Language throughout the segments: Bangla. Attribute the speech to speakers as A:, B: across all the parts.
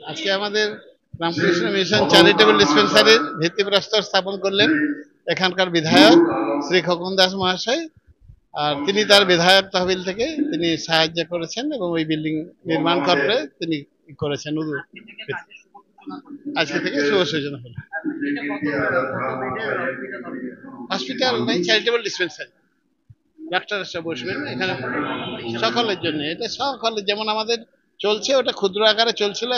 A: আজকে আমাদের রামকৃষ্ণ মিশন চ্যারিটেবল ডিসপেন্সারির ভিত্তিপ্রস্তর স্থাপন করলেন এখানকার বিধায়ক শ্রী খোকন দাস মহাশয়। আর তিনি তার বিধায়ক তহবিল থেকে তিনি সাহায্য করেছেন এবং ওই বিল্ডিং নির্মাণ করতে তিনি করেছেন। আজকে থেকে শুভ সূচনা হলো। হসপিটাল নাই, চ্যারিটেবল ডিসপেন্সারি। ডাক্তাররা বসবেন এখানে সকলের জন্য। এটা সকলের, যেমন আমাদের চলছে ওটা ক্ষুদ্র আকারে চলছিল,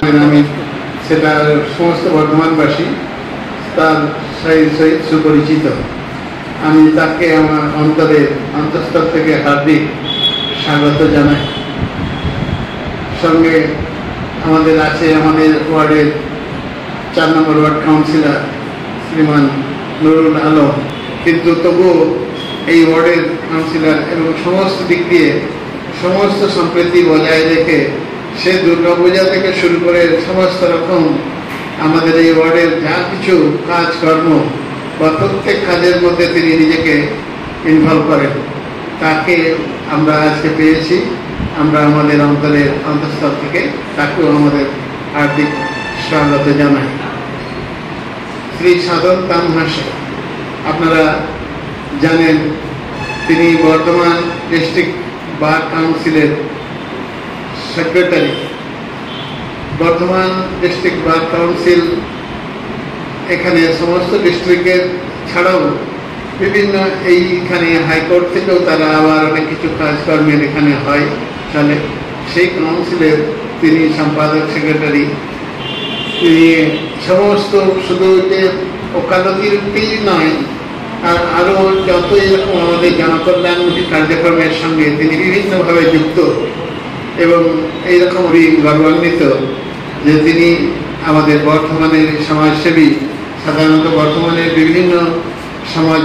B: সেটা সমস্ত বর্ধমানবাসী তার সহিত সুপরিচিত। আমি তাকে আমার অন্তঃস্থল থেকে হার্দিক স্বাগত জানাই। সঙ্গে আমাদের আছে আমাদের ওয়ার্ডের 4 নম্বর ওয়ার্ড কাউন্সিলর শ্রীমান নুরুল আলম, কিন্তু তবুও এই ওয়ার্ডের কাউন্সিলর এবং সমস্ত দিক দিয়ে সমস্ত সম্প্রীতি বজায় রেখে সে দুর্গাপূজা থেকে শুরু করে সমস্ত রকম আমাদের এই ওয়ার্ডের যা কিছু কাজকর্ম বা প্রত্যেক কাজের মধ্যে তিনি নিজেকে ইনভলভ করেন, তাকে আমরা আজকে পেয়েছি। আমরা আমাদের অন্তঃস্থল থেকে তাকেও আমাদের হার্দিক স্বাগত জানাই। শ্রী সাধন মহাশয়, আপনারা জানেন তিনি বর্ধমান ডিস্ট্রিক্ট বার কাউন্সিলের secretary. Bardhaman district bar council এখানে সমস্ত ডিস্ট্রিক্টের ছাড়াও বিভিন্ন এইখানে হাইকোর্ট থেকেও তারা আবার অনেক কিছু কাজকর্মের এখানে হয় চলে। সেই কাউন্সিলের তিনি সম্পাদক সেক্রেটারি। তিনি সমস্ত শুধু যে ওকালতিরই নয়, আর আরও যত এরকম আমাদের জনকল্যাণমুখী কার্যক্রমের সঙ্গে তিনি বিভিন্নভাবে যুক্ত এবং এইরকম গর্বান্বিত যে তিনি আমাদের বর্ধমানের সমাজসেবী। সাধারণত বর্ধমানের বিভিন্ন সমাজ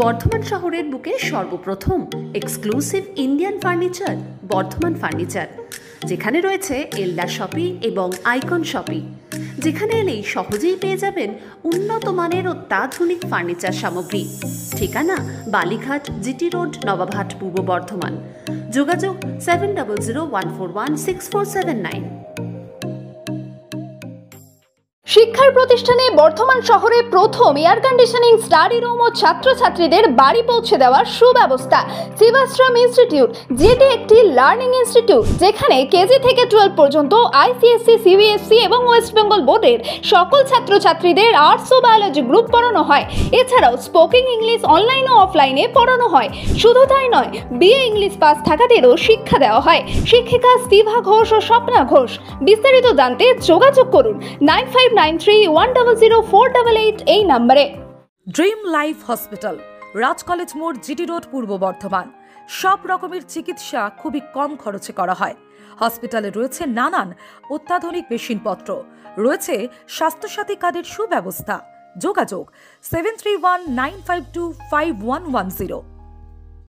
C: বর্ধমান শহরের বুকে সর্বপ্রথম exclusive Indian furniture Bardhaman furniture, যেখানে রয়েছে এলডা শপি এবং আইকন শপি, যেখানে এলেই সহজেই পেয়ে যাবেন উন্নত মানের অত্যাধুনিক ফার্নিচার সামগ্রী। ঠিকানা বালিঘাট, জিটি রোড, নবাবহাট, পূর্ব বর্ধমান। যোগাযোগ 7001416479।
D: শিক্ষার প্রতিষ্ঠানে বর্ধমান শহরে প্রথম এয়ার কন্ডিশনিং স্টাডি রুম ও ছাত্রছাত্রীদের বাড়ি পৌঁছে দেওয়ার সুব্যবস্থা শিবাশ্রম ইনস্টিটিউট, যেটি একটি লার্নিং ইনস্টিটিউট যেখানে কেজি থেকে 12 পর্যন্ত আইসিএসসি, সিবিএসসি এবং ওয়েস্ট বেঙ্গল বোর্ডের সকল ছাত্রছাত্রীদের আর্টস ও বায়োলজি গ্রুপ পড়ানো হয়। এছাড়াও স্পোকেন ইংলিশ অনলাইন ও অফলাইনে পড়ানো হয়। শুধু তাই নয়, বিএ ইংলিশ পাস থাকাদেরও শিক্ষা দেওয়া হয়। শিক্ষিকা স্তিভা ঘোষ ও স্বপ্না ঘোষ। বিস্তারিত জানতে যোগাযোগ করুন 9593100488 এই নম্বরে।
E: ড্রিম লাইফ হসপিটাল, রাজ কলেজ মোড়, জিটি রোড, পূর্ব বর্ধমান। সব রকমের চিকিৎসা খুবই কম খরচে করা হয়। হসপিটালে রয়েছে নানান অত্যাধুনিক মেশিনপত্র, রয়েছে স্বাস্থ্যসাথী কার্ডের সুব্যবস্থা। যোগাযোগ 7319525110।